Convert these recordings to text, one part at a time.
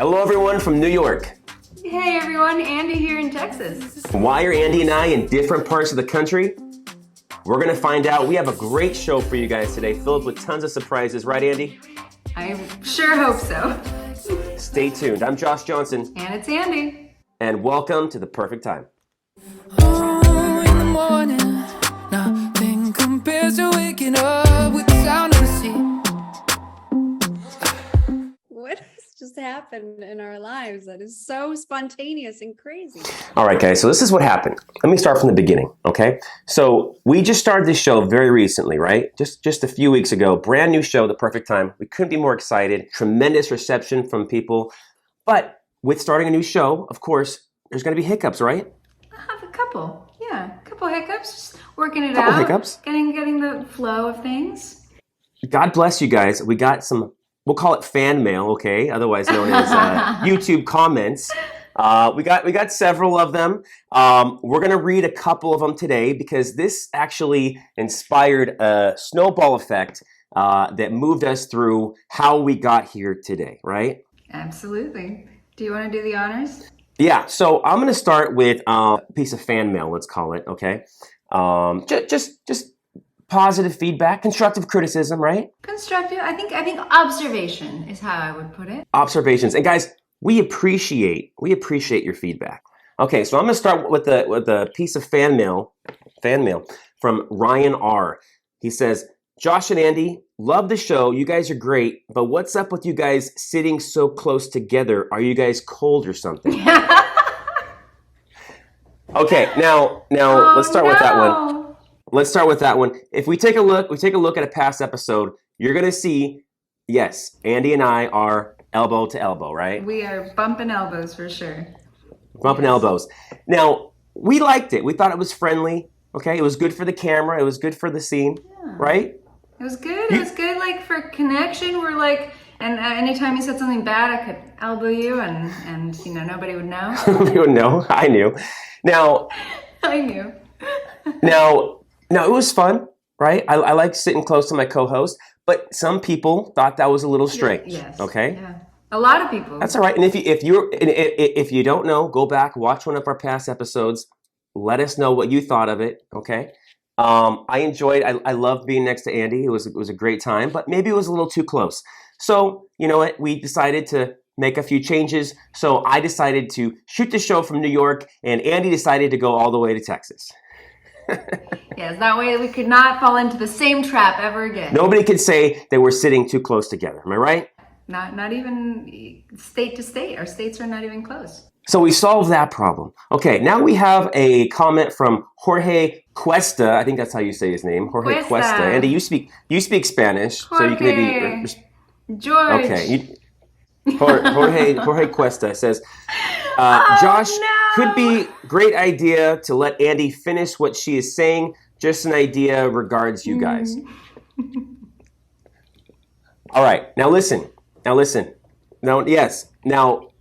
Hello everyone from New York. Hey everyone, Andy here in Texas. Why are Andy and I in different parts of the country? We're gonna find out. We have a great show for you guys today, filled with tons of surprises, right Andy? I sure hope so. Stay tuned. I'm Josh Johnson. And it's Andy. And welcome to The Perfect Time. Oh, in the morning, nothing compares to waking up with the sound of the sea. What has just happened in our lives that is so spontaneous and crazy? All right, guys, so this is what happened. Let me start from the beginning, okay? So we just started this show very recently, right? Just a few weeks ago. Brand new show, The Perfect Time. We couldn't be more excited. Tremendous reception from people. But with starting a new show, of course, there's going to be hiccups, right? I have a couple. Yeah, a couple hiccups. Just working it Couple out. hiccups. Getting the flow of things. God bless you guys. We got some, we'll call it fan mail, okay? Otherwise known as YouTube comments. We got several of them. We're going to read a couple of them today because this actually inspired a snowball effect that moved us through how we got here today, right? Absolutely. Do you want to do the honors? Yeah, so I'm going to start with a piece of fan mail, let's call it, okay? Just positive feedback, constructive criticism, right? Constructive. I think observation is how I would put it. Observations. And guys, we appreciate your feedback. Okay, so I'm going to start with a piece of fan mail from Ryan R. He says, Josh and Andy, love the show. You guys are great, but what's up with you guys sitting so close together? Are you guys cold or something? Okay, now let's start with that one. Let's start with that one. If we take a look at a past episode, you're gonna see, yes, Andy and I are elbow to elbow, right? We are bumping elbows for sure. Bumping elbows. Now, we liked it. We thought it was friendly. Okay, it was good for the camera. It was good for the scene, right? It was good. It was good, like for connection. We're like, and anytime you said something bad, I could elbow you, and you know nobody would know. You would know. I knew. Now, I knew. now, it was fun, right? I like sitting close to my co-host, but some people thought that was a little strange. Yes. Okay. Yeah. A lot of people. That's all right. And if you don't know, go back, watch one of our past episodes. Let us know what you thought of it. Okay. I enjoyed. I loved being next to Andy. It was a great time, but maybe it was a little too close. So you know what? We decided to make a few changes. So I decided to shoot the show from New York, and Andy decided to go all the way to Texas. Yes, that way we could not fall into the same trap ever again. Nobody could say they were sitting too close together. Am I right? Not even state to state. Our states are not even close. So we solved that problem. Okay, now we have a comment from Jorge Cuesta. I think that's how you say his name, Jorge Cuesta. Andy, you speak Spanish, Jorge. so you can maybe. George. Okay, Jorge Cuesta says, Josh, could be great idea to let Andy finish what she is saying. Just an idea. Regards, you guys. All right, now listen. Now,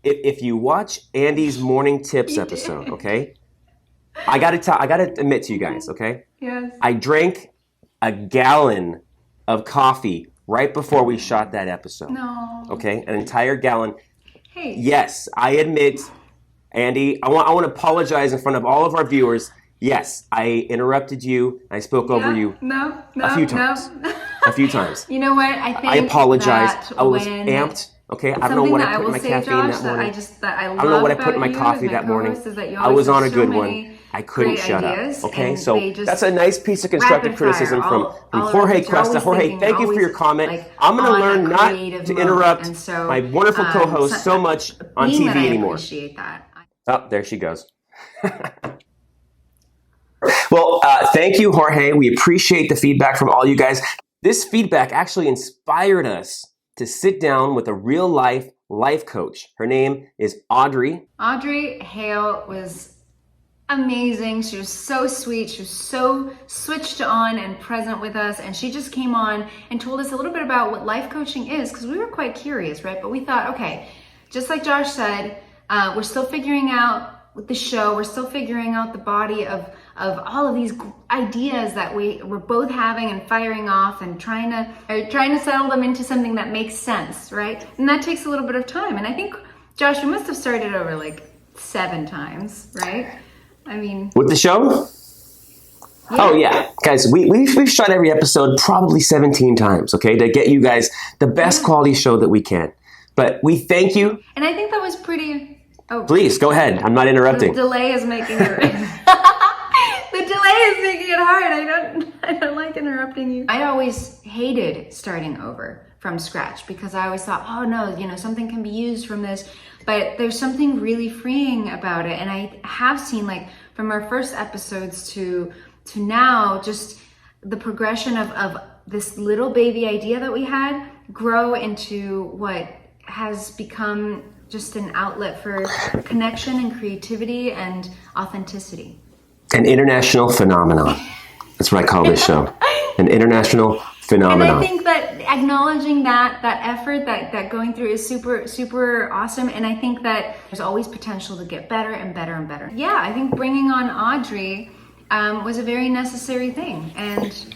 if you watch Andy's Morning Tips episode, okay, I gotta admit to you guys, okay, Yes. I drank a gallon of coffee right before we shot that episode. No. Okay, an entire gallon. Hey. Yes, I admit, Andy, I want to apologize in front of all of our viewers. Yes, I interrupted you. I spoke over you No. a few times. A few times. You know what? I think I apologize. that I was when amped. Okay, I don't know what I put in my caffeine that morning. I don't know what I put in my coffee that morning. I was on a good one. I couldn't shut up. Okay, so that's a nice piece of constructive criticism from Jorge Cuesta. Jorge, thank you for your comment. I'm going to learn not to interrupt my wonderful co-host so much on TV anymore. I appreciate that. Oh, there she goes. Well, thank you, Jorge. We appreciate the feedback from all you guys. This feedback actually inspired us to sit down with a real life coach. Her name is Audrey. Audrey Hale was amazing. She was so sweet. She was so switched on and present with us. And she just came on and told us a little bit about what life coaching is, because we were quite curious, right? But we thought, okay, just like Josh said, we're still figuring out with the show, we're still figuring out the body of all of these ideas that we're both having and firing off and trying to settle them into something that makes sense, right? And that takes a little bit of time. And I think Josh, we must have started over like 7 times, right? I mean, With the show? Oh yeah, guys, we've shot every episode probably 17 times, okay, to get you guys the best quality show that we can. But we thank you. and I think that was pretty. Oh, Please go ahead. I'm not interrupting. the delay is making it. The delay is making it hard. I don't like interrupting you. I always hated starting over from scratch because I always thought, oh no, something can be used from this. But there's something really freeing about it, and I have seen like from our first episodes to now, just the progression of this little baby idea that we had grow into what has become just an outlet for connection and creativity and authenticity. An international phenomenon. That's what I call this show. An international phenomenon. And I think that acknowledging that effort, that going through is super, super awesome. And I think that there's always potential to get better and better and better. Yeah, I think bringing on Audrey was a very necessary thing, and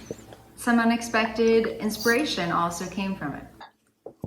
some unexpected inspiration also came from it.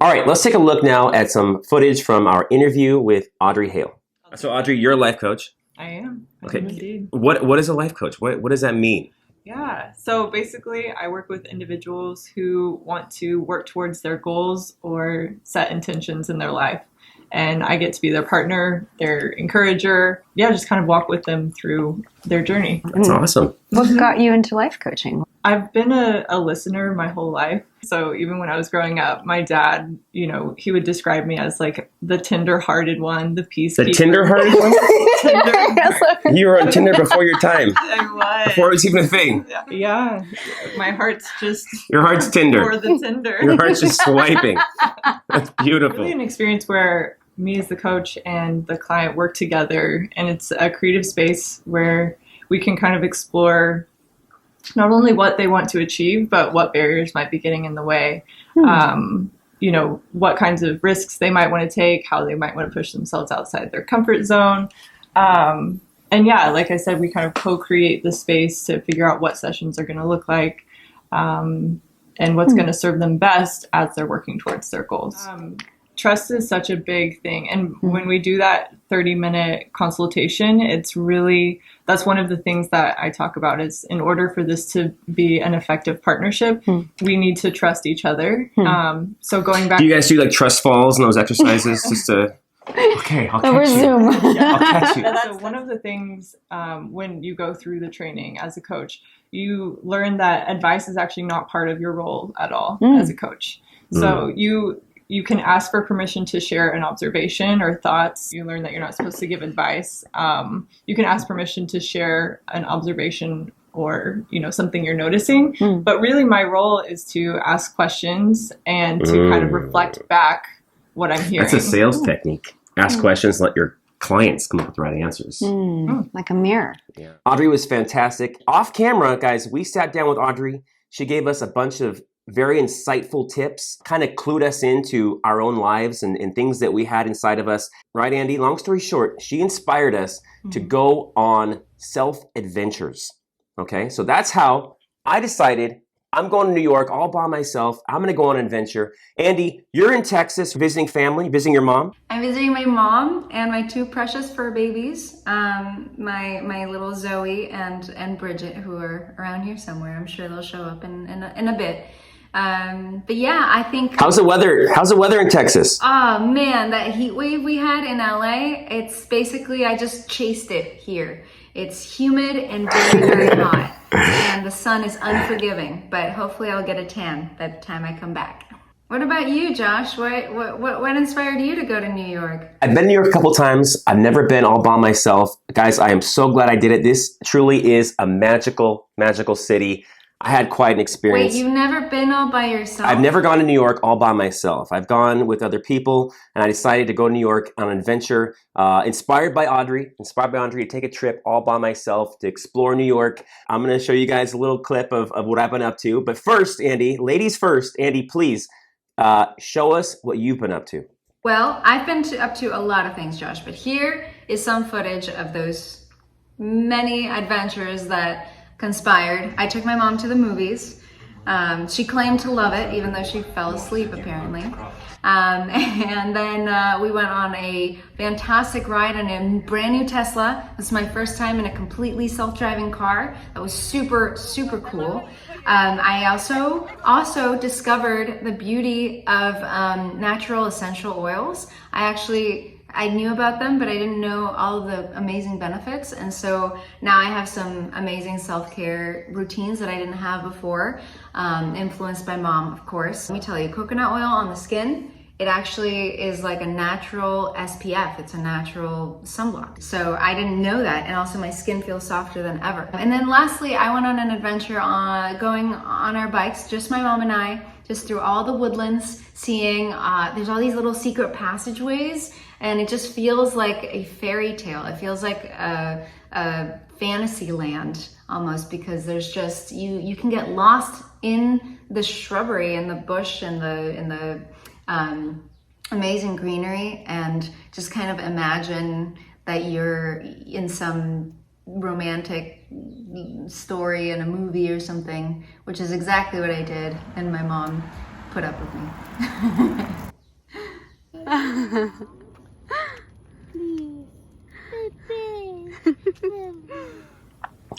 All right, let's take a look now at some footage from our interview with Audrey Hale. So Audrey, you're a life coach. I am. Okay. Indeed. What is a life coach? What does that mean? Yeah. So basically, I work with individuals who want to work towards their goals or set intentions in their life. And I get to be their partner, their encourager. Yeah, just kind of walk with them through their journey. That's awesome. What got you into life coaching? I've been a listener my whole life. So even when I was growing up, my dad, he would describe me as like the tender-hearted one, the peacekeeper. The tender-hearted one? Tender. You were on Tinder before your time. I was. Before it was even a thing. Yeah. My heart's just... Your heart's Tinder. For the Tinder. Your heart's just swiping. That's beautiful. Really an experience where me as the coach and the client work together, and it's a creative space where we can kind of explore not only what they want to achieve, but what barriers might be getting in the way. What kinds of risks they might want to take, how they might want to push themselves outside their comfort zone. And yeah, like I said, we kind of co-create the space to figure out what sessions are going to look like, and what's going to serve them best as they're working towards their goals. Trust is such a big thing. And when we do that 30-minute consultation, that's one of the things that I talk about is in order for this to be an effective partnership, we need to trust each other. So going back. Do you guys do like trust falls and those exercises just to... Okay, I'll catch you. I'll catch you. So one of the things when you go through the training as a coach, you learn that advice is actually not part of your role at all as a coach. So you can ask for permission to share an observation or thoughts. You learn that you're not supposed to give advice. You can ask permission to share an observation or, something you're noticing. But really my role is to ask questions and to kind of reflect back what I'm hearing. That's a sales technique. Ask questions, let your clients come up with the right answers. Like a mirror. Yeah. Audrey was fantastic. Off camera, guys, we sat down with Audrey. She gave us a bunch of very insightful tips, kind of clued us into our own lives and things that we had inside of us. Right, Andy? Long story short, she inspired us to go on self-adventures. Okay, so that's how I decided I'm going to New York all by myself. I'm going to go on an adventure. Andy, you're in Texas visiting family, visiting your mom? I'm visiting my mom and my 2 precious fur babies, my little Zoe and Bridget, who are around here somewhere. I'm sure they'll show up in a bit. But yeah, I think. How's the weather in Texas? Oh man, that heat wave we had in LA, it's basically, I just chased it here. It's humid and very, very hot. And the sun is unforgiving, but hopefully I'll get a tan by the time I come back. What about you, Josh? What inspired you to go to New York? I've been to New York a couple times. I've never been all by myself. Guys, I am so glad I did it. This truly is a magical, magical city. I had quite an experience. Wait, you've never been all by yourself? I've never gone to New York all by myself. I've gone with other people, and I decided to go to New York on an adventure, inspired by Audrey to take a trip all by myself to explore New York. I'm going to show you guys a little clip of what I've been up to. But first, Andy, ladies first, Andy, please show us what you've been up to. Well, I've been up to a lot of things, Josh, but here is some footage of those many adventures that conspired. I took my mom to the movies. She claimed to love it, even though she fell asleep apparently. And then we went on a fantastic ride in a brand new Tesla. This is my first time in a completely self-driving car. That was super, super cool. I also discovered the beauty of natural essential oils. I knew about them, but I didn't know all of the amazing benefits. And so now I have some amazing self-care routines that I didn't have before, influenced by mom, of course. Let me tell you, coconut oil on the skin, it actually is like a natural SPF. It's a natural sunblock. So I didn't know that. And also my skin feels softer than ever. And then lastly, I went on an adventure going on our bikes, just my mom and I, just through all the woodlands, seeing there's all these little secret passageways, and it just feels like a fairy tale. It feels like a fantasy land almost, because there's just, you can get lost in the shrubbery and the bush and the amazing greenery, and just kind of imagine that you're in some romantic story in a movie or something, which is exactly what I did, and my mom put up with me.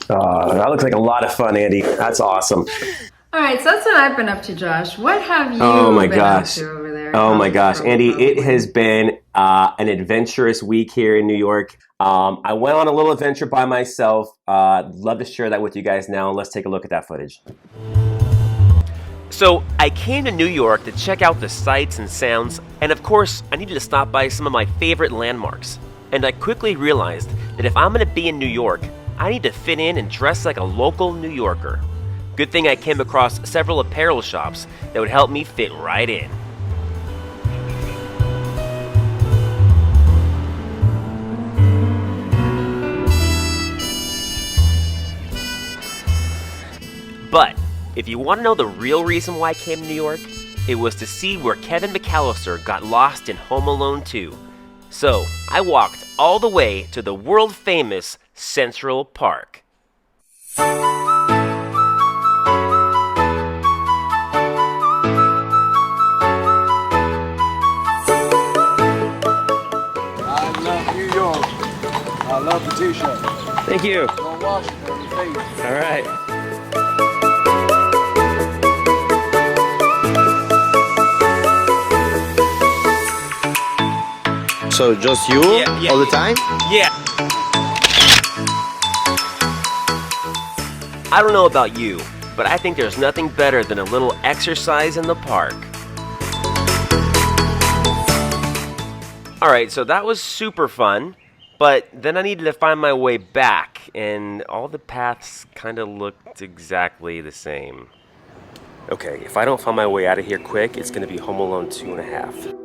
That looks like a lot of fun, Andy. That's awesome. All right, so that's what I've been up to, Josh. What have you been up to over there? Oh my gosh, Andy, it has been an adventurous week here in New York. I went on a little adventure by myself. Love to share that with you guys now. Let's take a look at that footage. So I came to New York to check out the sights and sounds, and of course I needed to stop by some of my favorite landmarks. And I quickly realized that if I'm going to be in New York, I need to fit in and dress like a local New Yorker. Good thing I came across several apparel shops that would help me fit right in. But if you want to know the real reason why I came to New York, it was to see where Kevin McAllister got lost in Home Alone 2. So I walked all the way to the world famous Central Park. I love New York. I love the t-shirt. Thank you. Don't wash it on your face. All right. So just you Yeah. all the time? Yeah. I don't know about you, but I think there's nothing better than a little exercise in the park. Alright, so that was super fun, but then I needed to find my way back, and all the paths kind of looked exactly the same. Okay, if I don't find my way out of here quick, it's going to be Home Alone 2.5.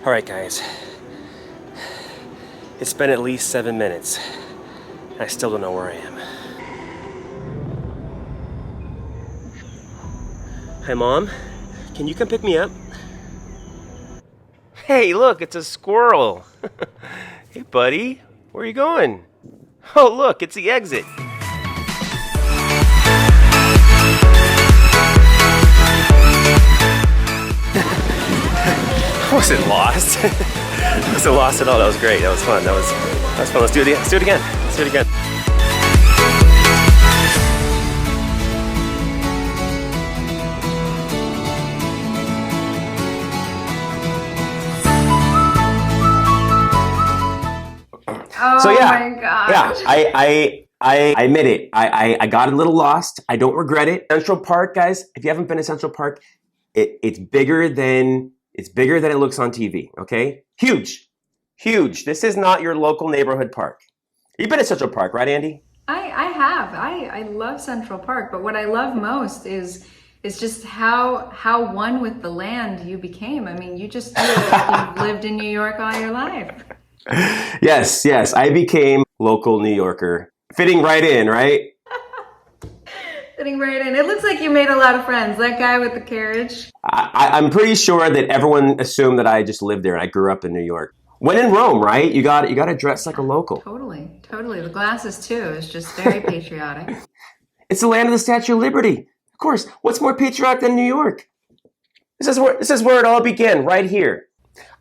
Alright guys, it's been at least 7 minutes. I still don't know where I am. Hi Mom, can you come pick me up? Hey look, it's a squirrel. Hey buddy, where are you going? Oh look, it's the exit. I wasn't lost. I wasn't lost at all. That was great. That was fun. That was fun. Let's do it again. Let's do it again. Let's do it again. Oh So yeah, my gosh. yeah. I admit it. I got a little lost. I don't regret it. Central Park, guys. If you haven't been to Central Park, it's bigger than it looks on TV. Okay, huge, huge. This is not your local neighborhood park. You've been to Central Park, right, Andy? I have. I love Central Park, but what I love most is just how one with the land you became. I mean, you just feel like you've lived in New York all your life. Yes, yes. I became local New Yorker. Fitting right in, right? Fitting right in. It looks like you made a lot of friends. That guy with the carriage. I'm pretty sure that everyone assumed that I just lived there and I grew up in New York. When in Rome, right? You got to dress like a local. Totally, totally. The glasses too is just very patriotic. It's the land of the Statue of Liberty. Of course. What's more patriotic than New York? This is where it all began, right here.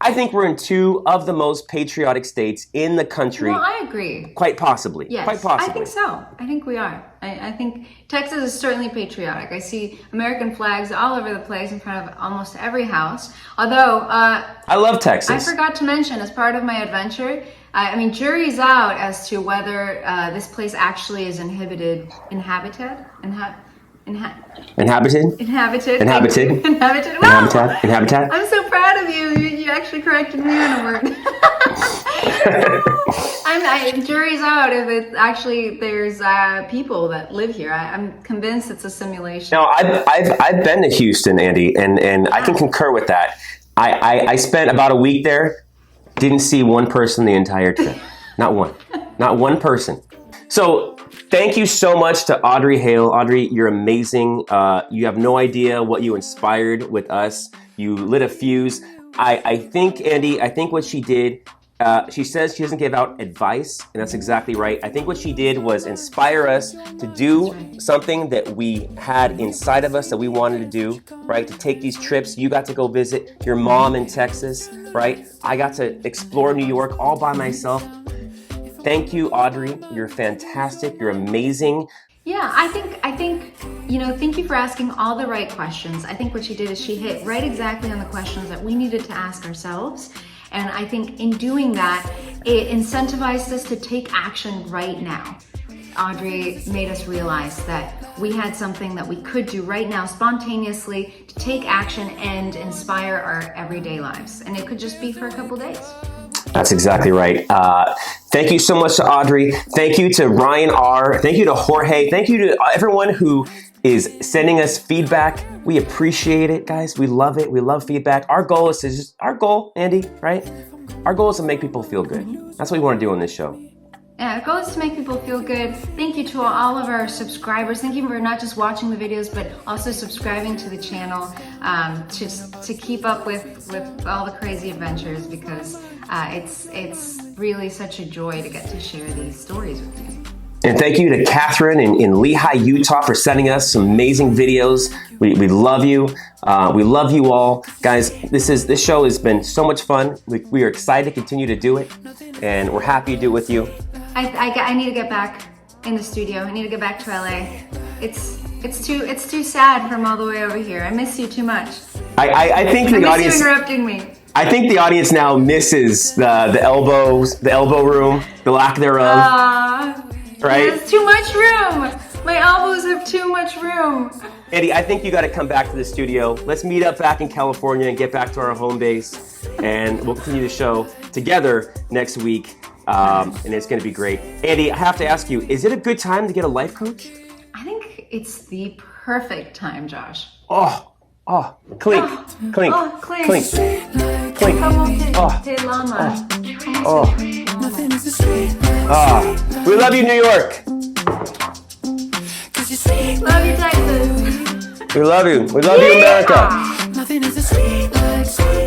I think we're in two of the most patriotic states in the country. Well, I agree. Quite possibly. Yes, Quite possibly. I think so. I think we are. I think Texas is certainly patriotic. I see American flags all over the place in front of almost every house. Although, I love Texas. I forgot to mention, as part of my adventure, I mean, jury's out as to whether this place actually is inhabited. Inhabited? Inhabited. Inhabited. Inhabited. Wow. Inhabitat. I'm so proud of you. You actually corrected me on a word. Jury's out if it's actually there's people that live here. I'm convinced it's a simulation. No, I've been to Houston, Andy, and I can concur with that. I spent about a week there. Didn't see one person the entire trip. Not one person. So thank you so much to Audrey Hale. Audrey, you're amazing. You have no idea what you inspired with us. You lit a fuse. I think, Andy, what she did, she says she doesn't give out advice, and that's exactly right. I think what she did was inspire us to do something that we had inside of us that we wanted to do, right? To take these trips. You got to go visit your mom in Texas, right? I got to explore New York all by myself. Thank you, Audrey. You're fantastic. You're amazing. Yeah, I think, thank you for asking all the right questions. I think what she did is she hit right exactly on the questions that we needed to ask ourselves. And I think in doing that, it incentivized us to take action right now. Audrey made us realize that we had something that we could do right now spontaneously to take action and inspire our everyday lives. And it could just be for a couple days. That's exactly right. Thank you so much to Audrey. Thank you to Ryan R. Thank you to Jorge. Thank you to everyone who is sending us feedback. We appreciate it, guys. We love it. We love feedback. Our goal, Andy, right? Our goal is to make people feel good. That's what we want to do on this show. Yeah, our goal is to make people feel good. Thank you to all of our subscribers. Thank you for not just watching the videos, but also subscribing to the channel to keep up with all the crazy adventures, because it's really such a joy to get to share these stories with you. And thank you to Catherine in Lehigh, Utah, for sending us some amazing videos. We love you. We love you all. Guys, this show has been so much fun. We are excited to continue to do it, and we're happy to do it with you. I need to get back in the studio. I need to get back to LA. It's too sad from all the way over here. I miss you too much. I think the audience. I miss you interrupting me. I think the audience now misses the elbow room, the lack thereof. Right? There's too much room. My elbows have too much room. Andy, I think you got to come back to the studio. Let's meet up back in California and get back to our home base, and we'll continue the show together next week. And it's going to be great. Andy, I have to ask you, is it a good time to get a life coach? I think it's the perfect time, Josh. Oh, clink, clink, clink, clink, clink. We love you, New York. Love you, Texas. We love you. We love you, America. Nothing is as sweet like sweet.